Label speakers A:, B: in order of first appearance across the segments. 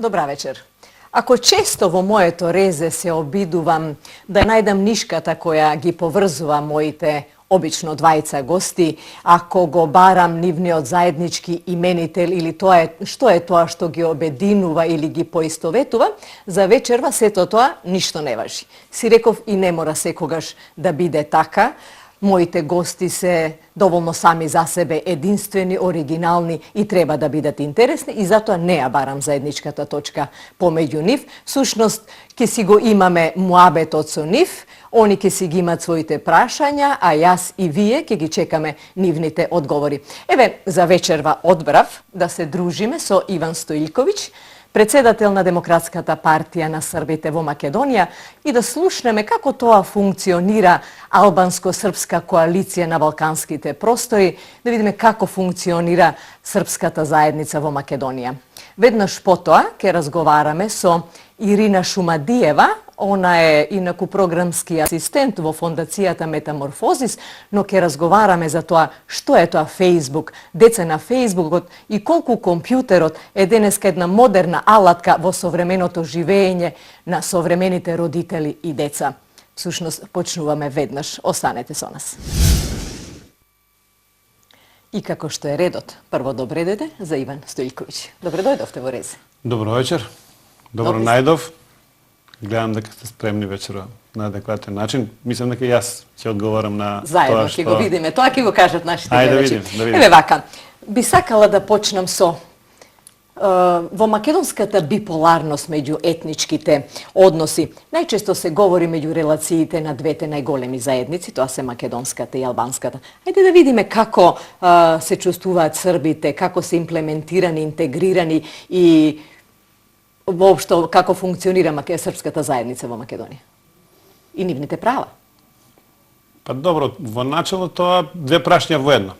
A: Добра вечер. Ако често во моето резе се обидувам да најдам нишката која ги поврзува моите обично двајца гости, ако го барам нивниот заеднички именител или што е тоа што ги обединува или ги поистоветува, за вечерва сето тоа ништо не важи. Си реков и не мора секогаш да биде така. Моите гости се доволно сами за себе, единствени, оригинални и треба да бидат интересни и затоа не ја барам заедничката точка помеѓу нив. Всушност, ќе си го имаме муабетот со нив, они ќе си ги имат своите прашања, а јас и вие ќе ги чекаме нивните одговори. Еве, за вечерва одбрав да се дружиме со Иван Стоилковиќ, председател на Демократската партија на Србите во Македонија и да слушнеме како тоа функционира албанско-српска коалиција на балканските простори, да видиме како функционира српската заедница во Македонија. Веднаш потоа ќе разговараме со Ирина Шумадиева, она е инаку програмски асистент во фондацијата Метаморфозис, но ќе разговараме за тоа што е тоа Facebook, деца на Facebookот и колку компјутерот е денеска една модерна алатка во современото живење на современите родители и деца. Всушност, почнуваме веднаш. Останете со нас. И како што е редот, прво добре дојде за Иван Стоилковиќ. Добре дојдовте во Резе.
B: Добро вечер. Добро најдов. Гледам дека сте спремни вечера на адекватен начин. Мислам дека јас ќе одговорам на
A: заедно
B: тоа што...
A: ќе го видиме. Тоа ќе го кажат нашите гледачи.
B: Да видим.
A: Еве вака. Би сакала да почнам со во македонската биполарност меѓу етничките односи. Најчесто се говори меѓу релациите на двете најголеми заедници, тоа се македонската и албанската. Ајде да видиме како се чувствуваат србите, како се имплементирани, интегрирани и воопшто како функционира српската заедница во Македонија и нивните права.
B: Па добро, во начало тоа две прашања во едно.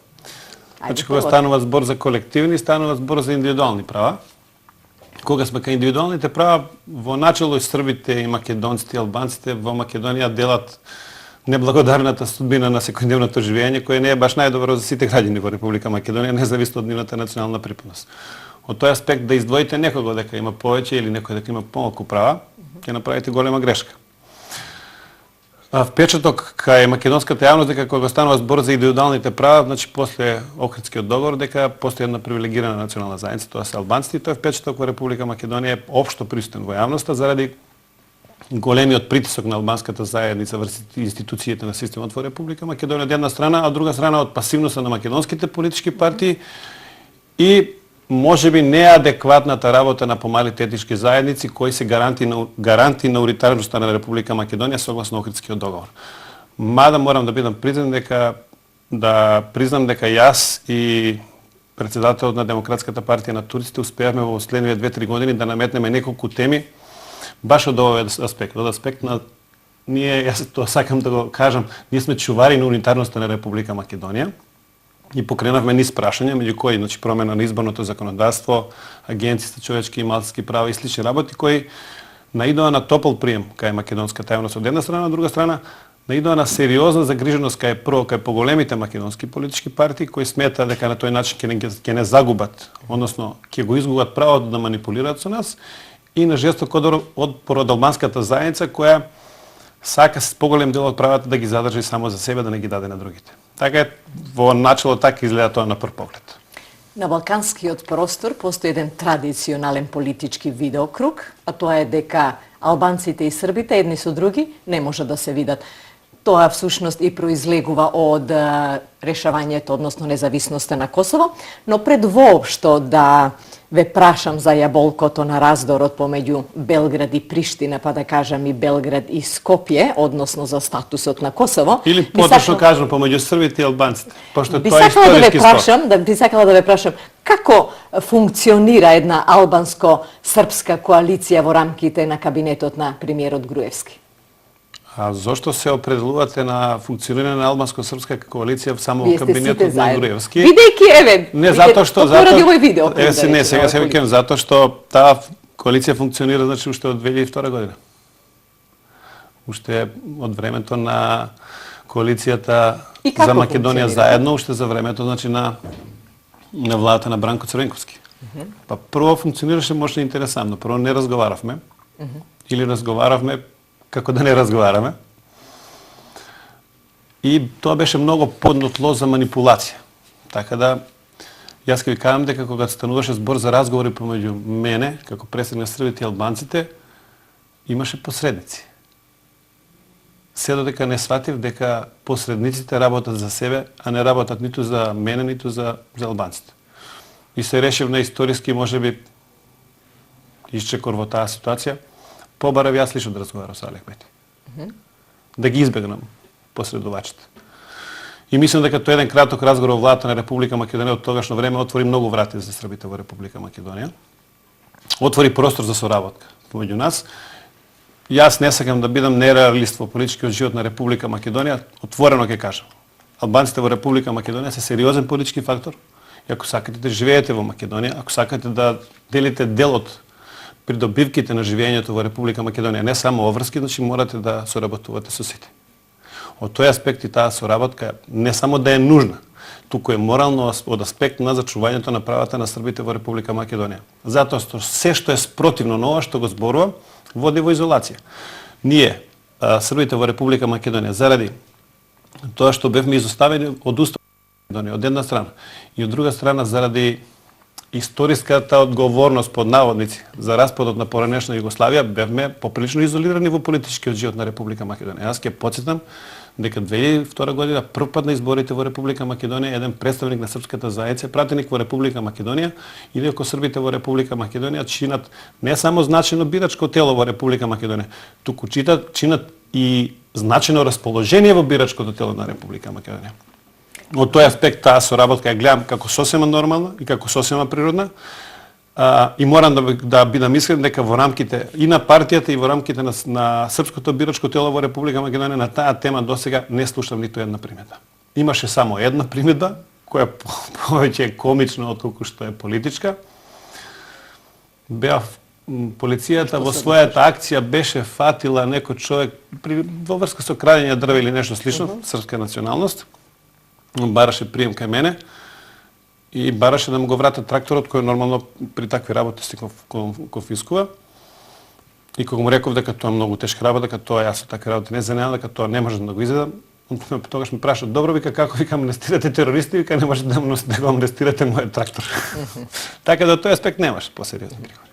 B: Значи, кога станува збор за колективни, станува збор за индивидуални права. Кога сме кај индивидуалните права, во начало и србите, и македонците, и албанците во Македонија делат неблагодарната судбина на секојдневното живење, кое не е баш најдобро за сите граѓани во Република Македонија, независно од нивната национална припадност. Од тој аспект да издвоите некого дека има повеќе или некој дека има помалку права, ќе направите голема грешка. Впечаток кај македонската јавност дека кога станува збор за индивидуалните права, значи после Охридскиот договор дека постои една привилегирана национална заедница, тоа се албанците, и тој впечаток во Република Македонија е општо присутен во јавноста заради големиот притисок на албанската заедница врз институциите на системот во Република Македонија од една страна, а од друга страна од пасивноста на македонските политички партии и можеби неадекватната работа на помалите етнички заедници кои се гаранти на унитарноста на Република Македонија согласно Охридскиот договор. Мада морам да бидам признам дека јас и председателот на Демократската партија на турците успеавме во следниве 2-3 години да наметнеме неколку теми баш од овој аспект. Од аспект на јас тоа сакам да го кажам, ние сме чувари на унитарноста на Република Македонија. И покренавме низ прашања, меѓу кои промена на изборното законодавство, агенција за човечки и малцински права и слични работи, кои наидоа на топол прием кај македонската јавност од една страна, од друга страна наидоа на сериозна загриженост кај поголемите македонски политички партии кои сметаат дека на тој начин ќе не загубат, односно ќе го изгубат правото да манипулираат со нас и на жесток отпор од албанската заедница која сака с поголем дел од правата да ги задржи само за себе, да не ги даде на другите. Така е, во начало така изгледа тоа на прв поглед.
A: На балканскиот простор постои еден традиционален политички видеокруг, а тоа е дека албанците и србите едни со други не можат да се видат. Тоа всушност и произлегува од решавањето, односно независноста на Косово, но пред воопшто да ве прашам за јаболкото на раздорот помеѓу Белград и Приштина, па да кажам и Белград и Скопје, односно за статусот на Косово.
B: Или поточно кажам помеѓу србите и албанците, пошто
A: тоа
B: е историски спор.
A: Би сакала да ве прашам како функционира една албанско-српска коалиција во рамките на кабинетот на премиерот Груевски?
B: А зошто се определувате на функционирање на албанско-српска коалиција само во кабинетот на Груевски?
A: Бидејќи
B: не затоа што
A: поради овој видео.
B: Сега се викам затоа што таа коалиција функционира значи уште од 2002 година. Уште од времето на коалицијата за Македонија заедно, уште за времето значи на владата на Бранко Црвенковски. Па прво функционираше можда интересантно. Прво не разговаравме. Или разговаравме како да не разговараме. И тоа беше многу подно тло за манипулација. Така да, јас ќе ви кажам дека кога стануваше збор за разговори помеѓу мене, како председник на србите и албанците, имаше посредници. Се додека не сватив дека посредниците работат за себе, а не работат ниту за мене, ниту за албанците. И се решив на историски, можеби, исчекор во таа ситуација, побарав јас лично да разговарам со Али Ахмети. Да ги избегнам посредувачите. И мислам дека тој еден краток разговор во владата на Република Македонија од тогашно време отвори многу врати за србите во Република Македонија. Отвори простор за соработка помеѓу нас. Јас не сакам да бидам нереалист во политичкиот живот на Република Македонија, отворено ќе кажам. Албанците во Република Македонија се сериозен политички фактор. И ако сакате да живеете во Македонија, ако сакате да делите дел од придобивките на живењето во Република Македонија, не само обврски, значи морате да соработувате со сите. Од тој аспект и таа соработка не само да е нужна, туку е морално од аспект на зачувањето на правата на србите во Република Македонија. Затоа што се што е спротивно на ова што го зборувам, води во изолација. Ние, србите во Република Македонија, заради тоа што бевме изоставени од Уставот на Македонија, од една страна, и од друга страна заради историската одговорност под наводници за распадот на поранешна Југославија, бевме поприлично изолирани во политичкиот живот на Република Македонија. Јас ќе потсетам дека 2002 година првпат на изборите во Република Македонија еден представник на српската заедница, пратеник во Република Македонија, иако србите во Република Македонија чинат не само значено бирачко тело во Република Македонија, туку чинат и значено расположение во бирачкото тело на Република Македонија. Од тој аспект таа соработка ја гледам како сосема нормална и како сосема природна. И морам да бидам искрен дека во рамките и на партијата и во рамките на српското бирачко тело во Република Македонија на таа тема досега не слушам ниту една примедба. Имаше само една примедба која повеќе е комична отколку што е политичка. Полицијата во својата акција беше фатила некој човек во врска со крадење дрве или нешто слично, српска националност. Бараше прием кај мене и бараше да му го вратат тракторот кој нормално при такви работи се конфискува. И кога му реков дека тоа е многу тешка работа, дека тоа јас со такви работи не занимавам, дека тоа не може да го изедам, тогаш ме праша: "Добро, вика, како вика амнестирате терористи, вика не може да го амнестирате мојот трактор." Така да тој аспект немаше посериозни приговори.